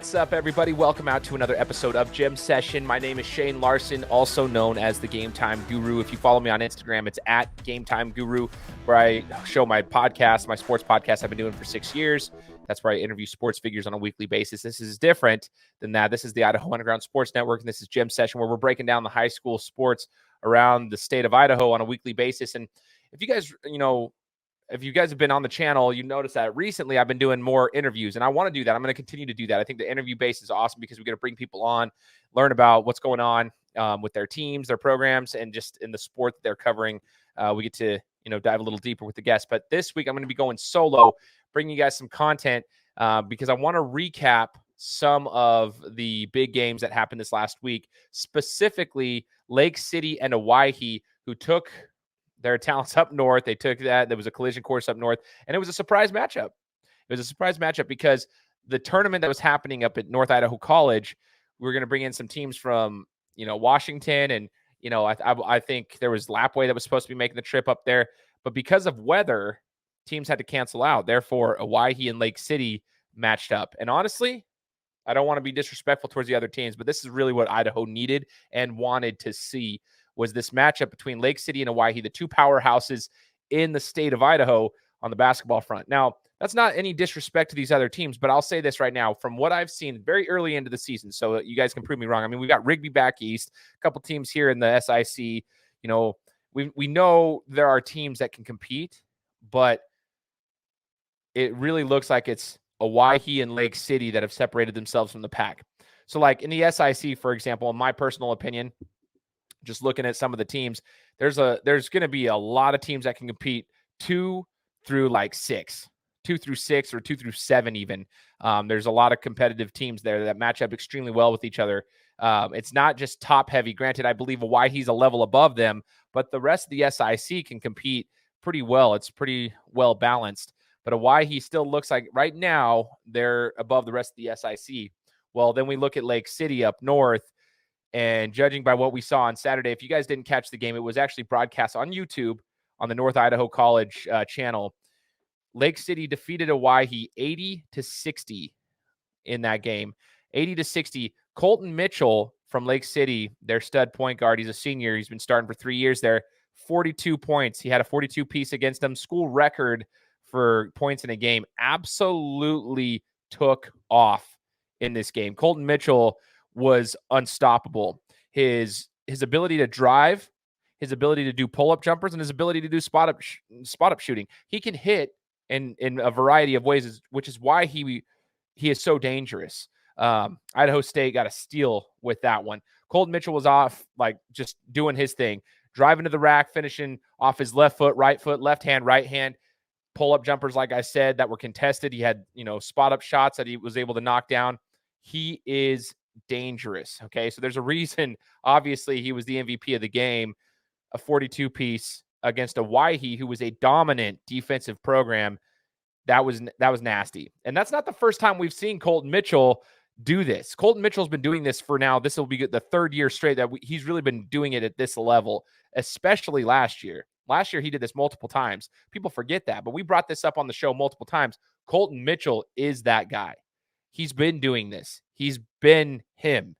What's up, everybody? Welcome out to another episode of Gym Session. My name is Shane Larson, also known as the Game Time Guru. If you follow me on Instagram, it's at Game Time Guru, where I show my podcast, my sports podcast I've been doing for 6 years. That's where I interview sports figures on a weekly basis. This is different than that. This is the Idaho Underground Sports Network, and this is Gym Session, where we're breaking down the high school sports around the state of Idaho on a weekly basis. And if you guys, if you guys have been on the channel, you notice that recently I've been doing more interviews, and I want to do that. I'm going to continue to do that. I think the interview base is awesome because we get to bring people on, learn about what's going on with their teams, their programs, and just in the sport that they're covering. We get to, dive a little deeper with the guests. But this week I'm going to be going solo, bringing you guys some content because I want to recap some of the big games that happened this last week, specifically Lake City and Owyhee, who took their talents up north. They took that. There was a collision course up north, and it was a surprise matchup. It was a surprise matchup because the tournament that was happening up at North Idaho College, we were going to bring in some teams from, Washington, and, I think there was Lapway that was supposed to be making the trip up there, but because of weather, teams had to cancel out. Therefore, Owyhee and Lake City matched up. And honestly, I don't want to be disrespectful towards the other teams, but this is really what Idaho needed and wanted to see, was this matchup between Lake City and Owyhee, the two powerhouses in the state of Idaho on the basketball front. Now, that's not any disrespect to these other teams, but I'll say this right now, from what I've seen very early into the season, so you guys can prove me wrong. I mean, we've got Rigby back east, a couple teams here in the SIC. We know there are teams that can compete, but it really looks like it's Owyhee and Lake City that have separated themselves from the pack. So like in the SIC, for example, in my personal opinion, just looking at some of the teams, there's going to be a lot of teams that can compete 2 through 6 or 2 through 7 even. There's a lot of competitive teams there that match up extremely well with each other. It's not just top heavy. Granted, I believe Owyhee's a level above them, but the rest of the SIC can compete pretty well. It's pretty well balanced. But Owyhee still looks like right now they're above the rest of the SIC. Well, then we look at Lake City up north. And judging by what we saw on Saturday, if you guys didn't catch the game, it was actually broadcast on YouTube on the North Idaho College channel. Lake City defeated Owyhee 80-60 in that game. 80-60. Kolton Mitchell from Lake City, their stud point guard, he's a senior. He's been starting for 3 years there. 42 points. He had a 42 piece against them. School record for points in a game. Absolutely took off in this game. Kolton Mitchell was unstoppable. His ability to drive, his ability to do pull-up jumpers, and his ability to do spot-up shooting. He can hit in a variety of ways, which is why he is so dangerous. Idaho State got a steal with that one. Kolton Mitchell was off, just doing his thing, driving to the rack, finishing off his left foot, left hand, right hand, pull-up jumpers, like I said, that were contested. He had, spot-up shots that he was able to knock down. He is dangerous. Okay. So there's a reason, obviously, he was the MVP of the game, a 42 piece against Owyhee, who was a dominant defensive program. That was nasty. And that's not the first time we've seen Kolton Mitchell do this. Kolton Mitchell's been doing this for now. This will be the third year straight that he's really been doing it at this level, especially last year. Last year, he did this multiple times. People forget that, but we brought this up on the show multiple times. Kolton Mitchell is that guy. He's been doing this. He's been him.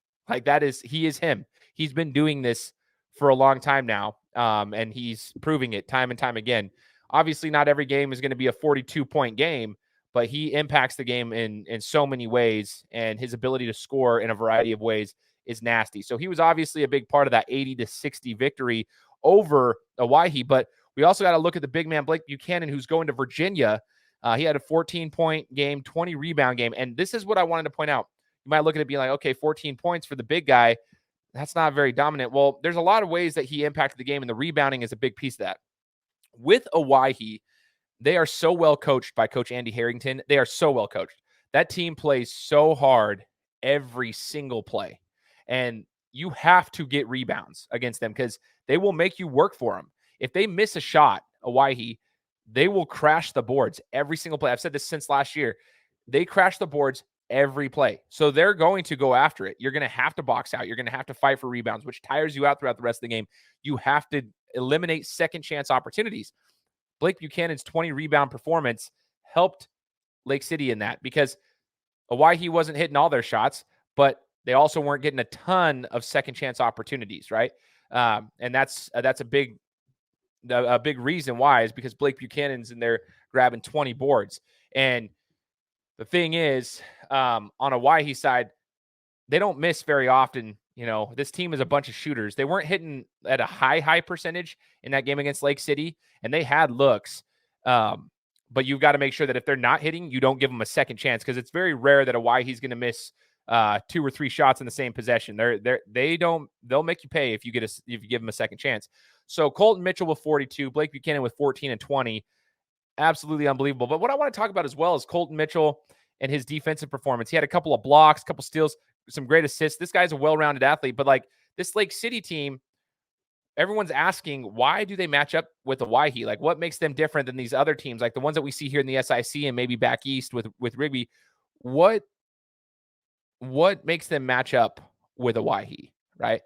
He is him. He's been doing this for a long time now, and he's proving it time and time again. Obviously, not every game is going to be a 42-point game, but he impacts the game in so many ways, and his ability to score in a variety of ways is nasty. So he was obviously a big part of that 80-60 victory over Owyhee, but we also got to look at the big man, Blake Buchanan, who's going to Virginia. He had a 14-point game, 20 rebound game. And this is what I wanted to point out. You might look at it and be like, okay, 14 points for the big guy. That's not very dominant. Well, there's a lot of ways that he impacted the game, and the rebounding is a big piece of that. With Owyhee, they are so well coached by Coach Andy Harrington. They are so well coached. That team plays so hard every single play. And you have to get rebounds against them because they will make you work for them. If they miss a shot, Owyhee, they will crash the boards every single play. I've said this since last year. They crash the boards every play. So they're going to go after it. You're going to have to box out. You're going to have to fight for rebounds, which tires you out throughout the rest of the game. You have to eliminate second chance opportunities. Blake Buchanan's 20 rebound performance helped Lake City in that because Owyhee wasn't hitting all their shots, but they also weren't getting a ton of second chance opportunities, right? And that's a big reason why is because Blake Buchanan's in there grabbing 20 boards. And the thing is, on Owyhee side, they don't miss very often. This team is a bunch of shooters. They weren't hitting at a high percentage in that game against Lake City, and they had looks. But you've got to make sure that if they're not hitting, you don't give them a second chance, because it's very rare that Owyee's going to miss 2 or 3 shots in the same possession. They'll make you pay if you give them a second chance. So Kolton Mitchell with 42, Blake Buchanan with 14 and 20, absolutely unbelievable. But what I want to talk about as well is Kolton Mitchell and his defensive performance. He had a couple of blocks, a couple steals, some great assists. This guy's a well-rounded athlete, but like this Lake City team, everyone's asking, why do they match up with Owyhee? Like, what makes them different than these other teams, like the ones that we see here in the SIC and maybe back east with Rigby? What makes them match up with Owyhee, right?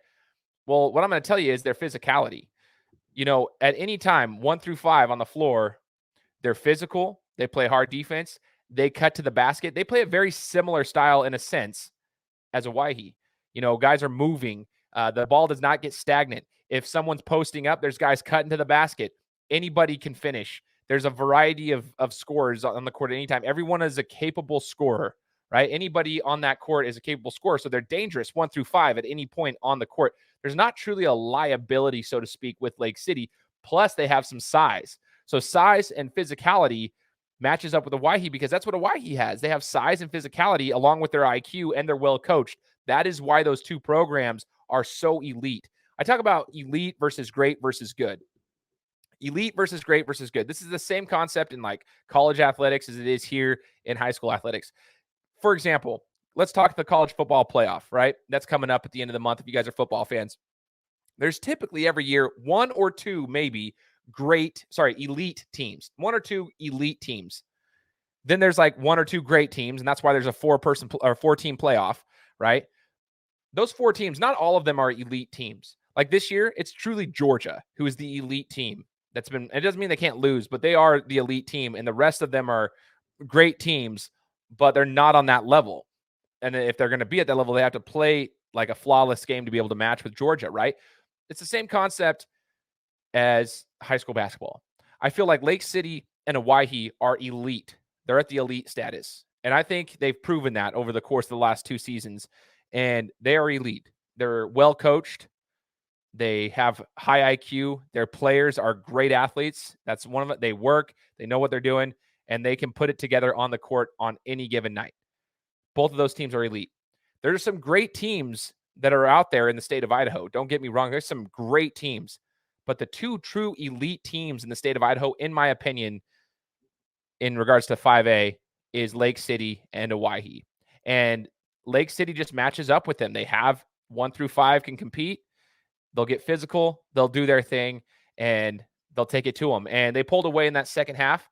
Well, what I'm going to tell you is their physicality. At any time, 1 through 5 on the floor, they're physical. They play hard defense. They cut to the basket. They play a very similar style in a sense as Owyhee. Guys are moving. The ball does not get stagnant. If someone's posting up, there's guys cutting to the basket. Anybody can finish. There's a variety of scorers on the court at any time. Everyone is a capable scorer, right? Anybody on that court is a capable scorer. So they're dangerous 1 through 5 at any point on the court. There's not truly a liability, so to speak, with Lake City. Plus, they have some size. So size and physicality matches up with Owyhee, because that's what Owyhee has. They have size and physicality along with their IQ, and they're well coached. That is why those two programs are so elite. I talk about elite versus great versus good. Elite versus great versus good. This is the same concept in like college athletics as it is here in high school athletics. For example, let's talk the college football playoff, right? That's coming up at the end of the month if you guys are football fans. There's typically every year 1 or 2 maybe elite teams. 1 or 2 elite teams. Then there's like 1 or 2 great teams, and that's why there's a 4-team playoff, right? Those 4 teams, not all of them are elite teams. Like this year, it's truly Georgia who is the elite team. It doesn't mean they can't lose, but they are the elite team, and the rest of them are great teams, but they're not on that level. And if they're going to be at that level, they have to play like a flawless game to be able to match with Georgia, right? It's the same concept as high school basketball. I feel like Lake City and Owyhee are elite. They're at the elite status. And I think they've proven that over the course of the last 2 seasons. And they are elite. They're well coached. They have high IQ. Their players are great athletes. That's one of it. They work. They know what they're doing. And they can put it together on the court on any given night. Both of those teams are elite. There's some great teams that are out there in the state of Idaho. Don't get me wrong. There's some great teams. But the 2 true elite teams in the state of Idaho, in my opinion, in regards to 5A, is Lake City and Owyhee. And Lake City just matches up with them. They have 1 through 5 can compete. They'll get physical. They'll do their thing, and they'll take it to them. And they pulled away in that second half.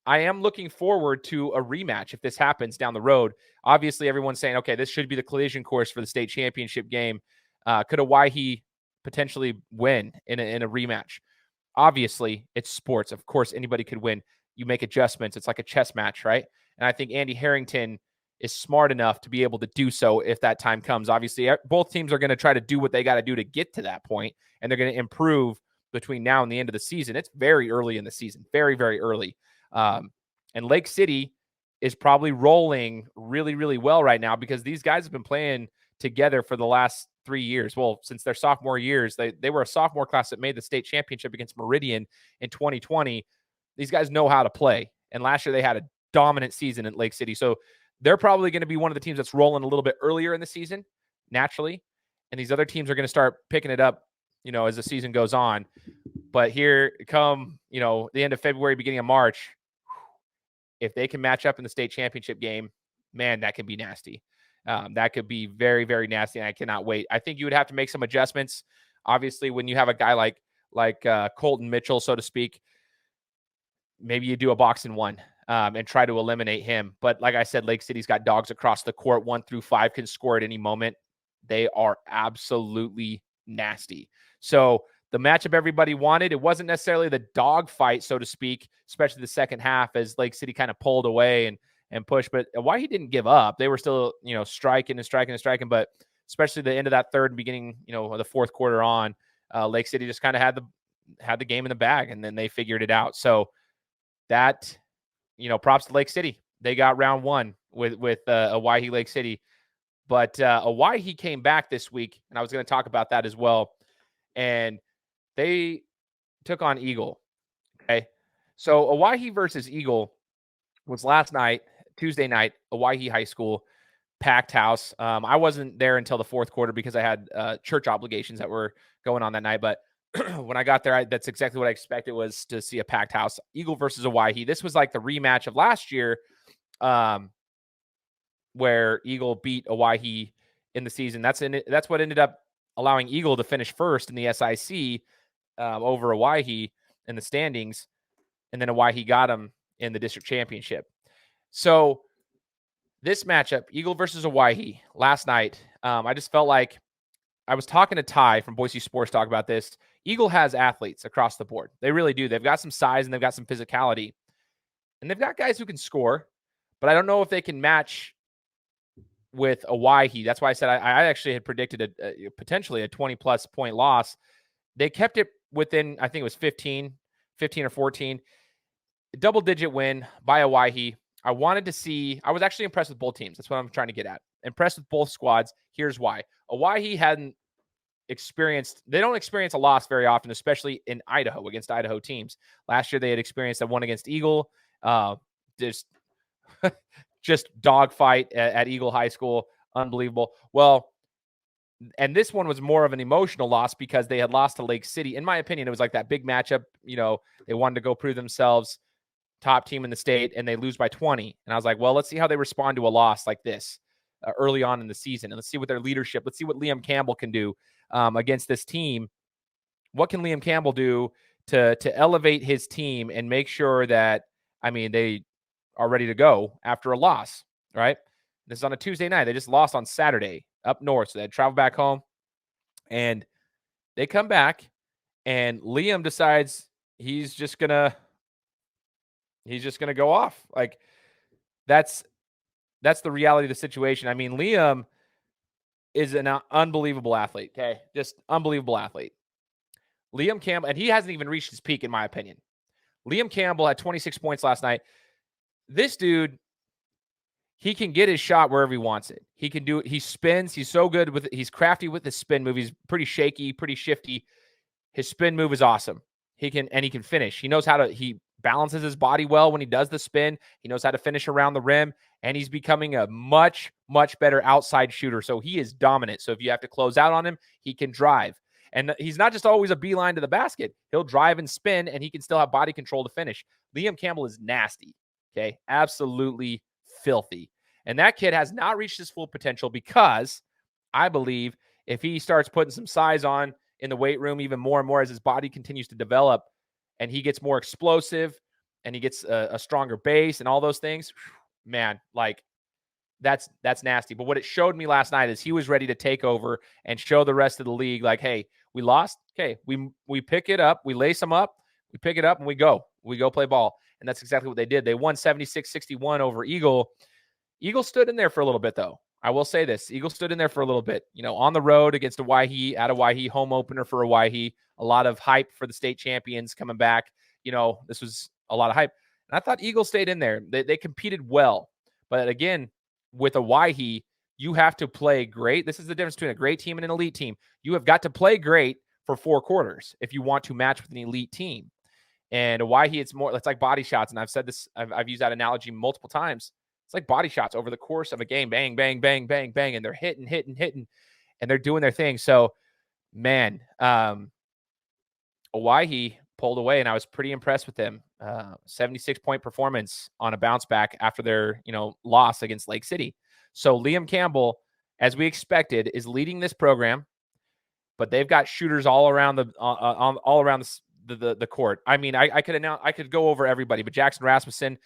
I am looking forward to a rematch if this happens down the road. Obviously, everyone's saying, okay, this should be the collision course for the state championship game. Could Owyhee potentially win in a rematch? Obviously, it's sports. Of course, anybody could win. You make adjustments. It's like a chess match, right? And I think Andy Harrington is smart enough to be able to do so if that time comes. Obviously, both teams are going to try to do what they got to do to get to that point, and they're going to improve between now and the end of the season. It's very early in the season, very, very early. And Lake City is probably rolling really, really well right now because these guys have been playing together for the last 3 years. Well, since their sophomore years, they were a sophomore class that made the state championship against Meridian in 2020. These guys know how to play. And last year they had a dominant season at Lake City. So they're probably going to be one of the teams that's rolling a little bit earlier in the season, naturally. And these other teams are going to start picking it up, as the season goes on. But here come, the end of February, beginning of March, if they can match up in the state championship game, man, that could be nasty. That could be very, very nasty, and I cannot wait. I think you would have to make some adjustments. Obviously, when you have a guy like Kolton Mitchell, so to speak, maybe you do a box and one and try to eliminate him. But like I said, Lake City's got dogs across the court. 1 through 5 can score at any moment. They are absolutely nasty. So the matchup everybody wanted, it wasn't necessarily the dog fight, so to speak, especially the second half as Lake City kind of pulled away and push. But Owyhee didn't give up. They were still, striking and striking and striking. But especially the end of that third and beginning, of the fourth quarter on, Lake City just kind of had the game in the bag, and then they figured it out. So that, props to Lake City. They got round one with Owyhee Lake City. But Owyhee came back this week, and I was going to talk about that as well. And they took on Eagle. Okay. So Owyhee versus Eagle was last night, Tuesday night, Owyhee High School, packed house. I wasn't there until the fourth quarter because I had church obligations that were going on that night. But when I got there, that's exactly what I expected, was to see a packed house. Eagle versus Owyhee. This was like the rematch of last year, where Eagle beat Owyhee in the season. That's what ended up allowing Eagle to finish first in the SIC over Owyhee in the standings, and then Owyhee got them in the district championship. So this matchup, Eagle versus Owyhee, last night, I just felt like, I was talking to Ty from Boise Sports Talk about this. Eagle has athletes across the board. They really do. They've got some size and they've got some physicality, and they've got guys who can score, but I don't know if they can match with Owyhee. That's why I said I actually had predicted potentially a 20-plus point loss. They kept it within, I think it was 15 or 14. Double-digit win by Owyhee. I wanted to see, I was actually impressed with both teams. That's what I'm trying to get at. Impressed with both squads. Here's why. Owyhee they don't experience a loss very often, especially in Idaho, against Idaho teams. Last year, they had experienced a one against Eagle. Just dogfight at Eagle High School. Unbelievable. Well, and this one was more of an emotional loss because they had lost to Lake City. In my opinion, it was like that big matchup. They wanted to go prove themselves, top team in the state, and they lose by 20. And I was like, well, let's see how they respond to a loss like this early on in the season. And let's see what their leadership, let's see what Liam Campbell can do against this team. What can Liam Campbell do to elevate his team and make sure that, they are ready to go after a loss, right? This is on a Tuesday night. They just lost on Saturday up north. So they had to travel back home, and they come back, and Liam decides he's just gonna go off. Like, that's the reality of the situation. Liam is an unbelievable athlete. Okay. Just unbelievable athlete. Liam Campbell, and he hasn't even reached his peak, in my opinion. Liam Campbell had 26 points last night. This dude, he can get his shot wherever he wants it. He can do it. He spins. He's so good with it. He's crafty with his spin move. He's pretty shaky, pretty shifty. His spin move is awesome. He can finish. He knows he balances his body well when he does the spin. He knows how to finish around the rim, and he's becoming a much, much better outside shooter. So he is dominant. So if you have to close out on him, he can drive. And he's not just always a beeline to the basket. He'll drive and spin, and he can still have body control to finish. Liam Campbell is nasty. Okay, absolutely filthy. And that kid has not reached his full potential because I believe if he starts putting some size on in the weight room even more and more as his body continues to develop and he gets more explosive and he gets a stronger base and all those things, man, like that's nasty. But what it showed me last night is he was ready to take over and show the rest of the league, like, hey, we lost. Okay, we pick it up. We lace them up. We pick it up and we go play ball. And that's exactly what they did. They won 76-61 over Eagle. Eagle stood in there for a little bit, though. I will say this. Eagle stood in there for a little bit. On the road against Owyhee, at Owyhee, home opener for Owyhee. A lot of hype for the state champions coming back. This was a lot of hype. And I thought Eagle stayed in there. They competed well. But again, with Owyhee, you have to play great. This is the difference between a great team and an elite team. You have got to play great for 4 quarters if you want to match with an elite team. And Owyhee, it's like body shots. And I've said this, I've used that analogy multiple times. It's like body shots over the course of a game. Bang, bang, bang, bang, bang. And they're hitting. And they're doing their thing. So, man, Owyhee pulled away, and I was pretty impressed with them. 76-point performance on a bounce back after their, loss against Lake City. So Liam Campbell, as we expected, is leading this program, but they've got shooters all around the court. I could go over everybody, but Jackson Rasmussen,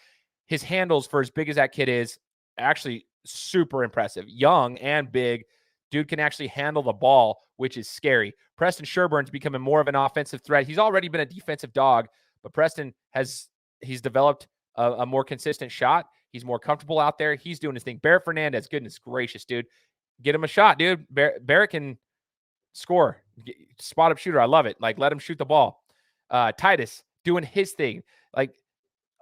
his handles for as big as that kid is, actually super impressive. Young and big. Dude can actually handle the ball, which is scary. Preston Sherburne's becoming more of an offensive threat. He's already been a defensive dog, but Preston he's developed a more consistent shot. He's more comfortable out there. He's doing his thing. Barrett Fernandez, goodness gracious, dude. Get him a shot, dude. Barrett can score. Spot up shooter. I love it. Like, let him shoot the ball. Titus doing his thing. Like,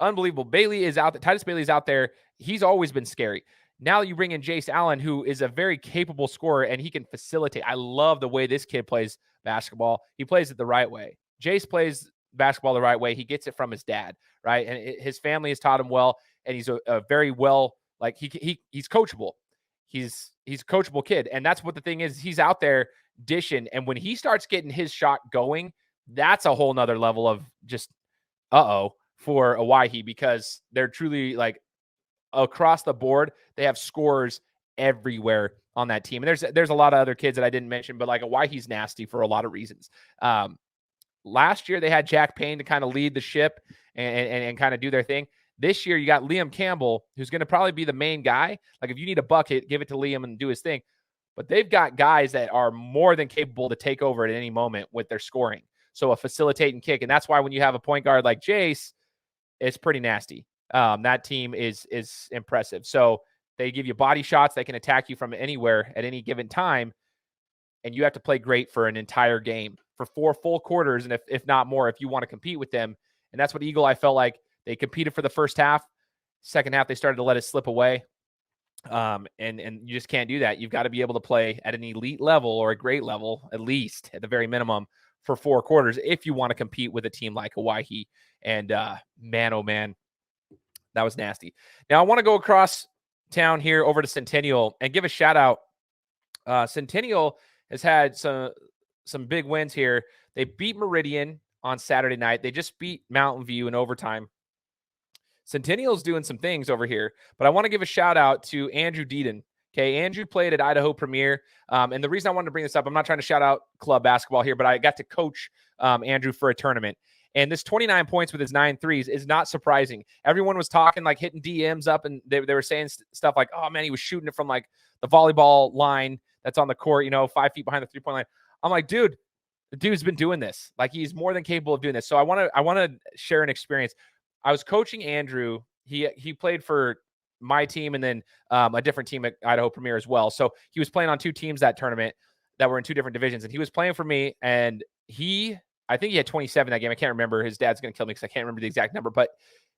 unbelievable. Bailey is out there. Titus Bailey is out there. He's always been scary. Now you bring in Jace Allen, who is a very capable scorer, and he can facilitate. I love the way this kid plays basketball. He plays it the right way. Jace plays basketball the right way. He gets it from his dad, right? And his family has taught him well, and he's a very well, like, he's coachable. He's a coachable kid, and that's what the thing is. He's out there dishing, and when he starts getting his shot going, that's a whole nother level of just for Owyhee, because they're truly, like, across the board, they have scorers everywhere on that team. And there's a lot of other kids that I didn't mention, but like Owyhee's nasty for a lot of reasons. Last year they had Jack Payne to kind of lead the ship and kind of do their thing. This year you got Liam Campbell, who's going to probably be the main guy. Like, if you need a bucket, give it to Liam and do his thing. But they've got guys that are more than capable to take over at any moment with their scoring. So a facilitating kick. And that's why when you have a point guard like Jace, it's pretty nasty. That team is impressive. So they give you body shots. They can attack you from anywhere at any given time. And you have to play great for an entire game, for 4 full quarters, and if not more, if you want to compete with them. And that's what Eagle, I felt like they competed for the first half. Second half, they started to let it slip away. And you just can't do that. You've got to be able to play at an elite level, or a great level, at least at the very minimum, for 4 quarters if you want to compete with a team like Owyhee. And man, oh man, that was nasty. Now I want to go across town here over to Centennial and give a shout out. Centennial has had some big wins here. They beat Meridian on Saturday night. They just beat Mountain View in overtime. Centennial's doing some things over here, but I want to give a shout out to Andrew Deedon. Okay, Andrew played at Idaho Premier, and the reason I wanted to bring this up, I'm not trying to shout out club basketball here, but I got to coach Andrew for a tournament. And this 29 points with his 9 threes is not surprising. Everyone was talking, like, hitting DMs up, and they were saying stuff like, oh, man, he was shooting it from, like, the volleyball line that's on the court, 5 feet behind the three-point line. I'm like, dude, the dude's been doing this. Like, he's more than capable of doing this. So I want to share an experience. I was coaching Andrew. He played for my team and then a different team at Idaho Premier as well. So he was playing on 2 teams that tournament that were in 2 different divisions, and he was playing for me, and I think he had 27 that game. I can't remember. His dad's going to kill me because I can't remember the exact number, but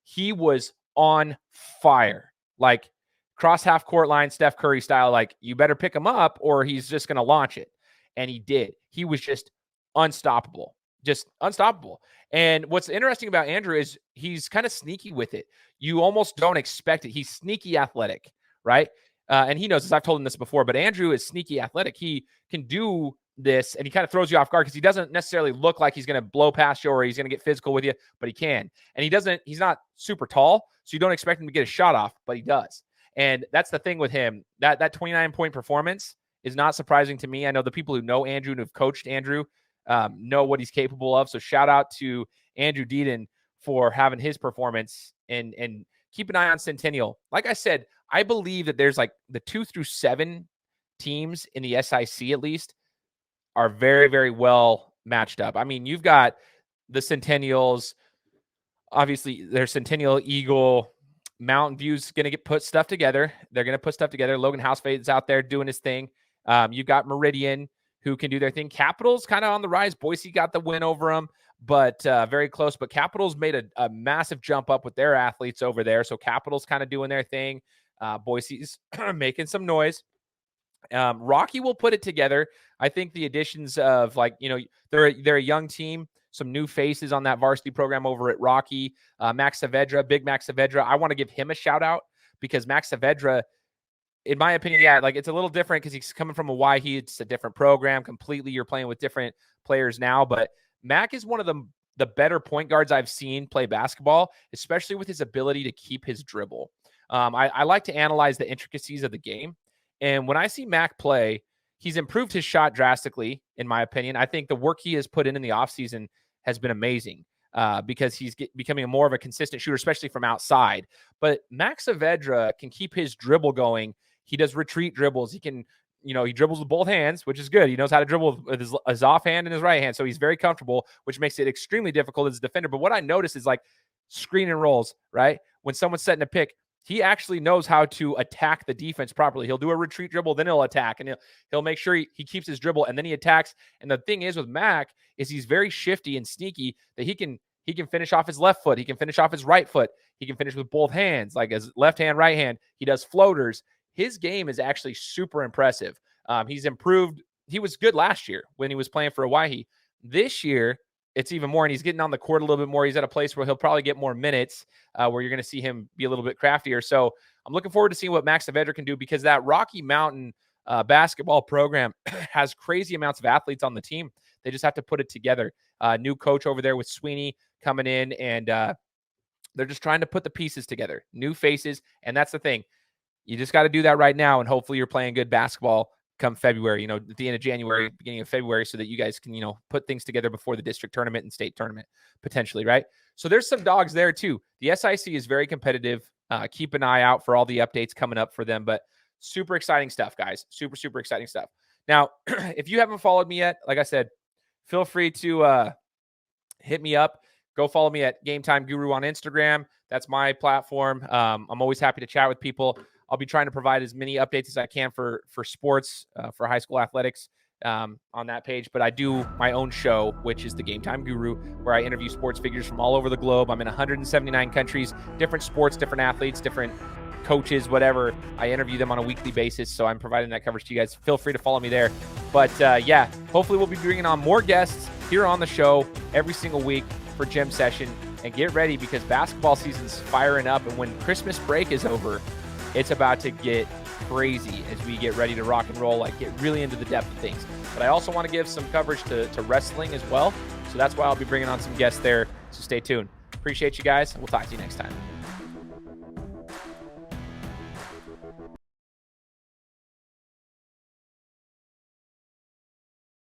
he was on fire. Like, cross half court line, Steph Curry style. Like, you better pick him up or he's just going to launch it. And he did. He was just unstoppable. And what's interesting about Andrew is he's kind of sneaky with it. You almost don't expect it. He's sneaky athletic, right? And he knows this. I've told him this before, but Andrew is sneaky athletic. He can do this, and he kind of throws you off guard because he doesn't necessarily look like he's going to blow past you or he's going to get physical with you, but he can. And he's not super tall, so you don't expect him to get a shot off, but he does. And that's the thing with him. That 29-point performance is not surprising to me. I know the people who know Andrew and have coached Andrew know what he's capable of. So shout out to Andrew Deedon for having his performance, and keep an eye on Centennial. Like I said, I believe that there's like the 2 through 7 teams in the SIC at least are very, very well matched up. I mean, you've got the Centennials. Obviously, there's Centennial, Eagle, Mountain View's going to put stuff together. They're going to put stuff together. Logan Housefade's out there doing his thing. You've got Meridian, who can do their thing. Capital's kind of on the rise. Boise got the win over them, but very close. But Capital's made a massive jump up with their athletes over there. So Capital's kind of doing their thing. Boise's making some noise. Rocky will put it together. I think the additions of, like, they're a young team, some new faces on that varsity program over at Rocky. Max Saavedra, big Max Saavedra. I want to give him a shout out because Max Saavedra, in my opinion, like, it's a little different because he's coming from Owyhee. It's a different program completely. You're playing with different players now, but Mac is one of the better point guards I've seen play basketball, especially with his ability to keep his dribble. I like to analyze the intricacies of the game. And when I see Mac play, he's improved his shot drastically, in my opinion. I think the work he has put in the offseason has been amazing because he's becoming more of a consistent shooter, especially from outside. But Max Saavedra can keep his dribble going. He does retreat dribbles. He can, he dribbles with both hands, which is good. He knows how to dribble with his off hand and his right hand. So he's very comfortable, which makes it extremely difficult as a defender. But what I notice is, like, screen and rolls, right? When someone's setting a pick, he actually knows how to attack the defense properly. He'll do a retreat dribble, then he'll attack, and he'll make sure he keeps his dribble, and then he attacks. And the thing is with Mac is he's very shifty and sneaky that he can finish off his left foot. He can finish off his right foot. He can finish with both hands, like his left hand, right hand. He does floaters. His game is actually super impressive. He's improved. He was good last year when he was playing for Owyhee. This year, it's even more, and he's getting on the court a little bit more. He's at a place where he'll probably get more minutes, where you're going to see him be a little bit craftier. So I'm looking forward to seeing what Max Saavedra can do, because that Rocky Mountain basketball program has crazy amounts of athletes on the team. They just have to put it together. New coach over there with Sweeney coming in, and they're just trying to put the pieces together. New faces, and that's the thing. You just got to do that right now, and hopefully you're playing good basketball come February, at the end of January, beginning of February, so that you guys can, put things together before the district tournament and state tournament, potentially, right? So there's some dogs there too. The SIC is very competitive. Keep an eye out for all the updates coming up for them, but super exciting stuff, guys. Super, super exciting stuff. Now, if you haven't followed me yet, like I said, feel free to hit me up. Go follow me at Game Time Guru on Instagram. That's my platform. I'm always happy to chat with people. I'll be trying to provide as many updates as I can for sports, for high school athletics on that page. But I do my own show, which is the Game Time Guru, where I interview sports figures from all over the globe. I'm in 179 countries, different sports, different athletes, different coaches, whatever. I interview them on a weekly basis, so I'm providing that coverage to you guys. Feel free to follow me there. But yeah, hopefully we'll be bringing on more guests here on the show every single week for Gym Session. And get ready, because basketball season's firing up, and when Christmas break is over, it's about to get crazy as we get ready to rock and roll, like get really into the depth of things. But I also want to give some coverage to wrestling as well. So that's why I'll be bringing on some guests there. So stay tuned. Appreciate you guys. We'll talk to you next time.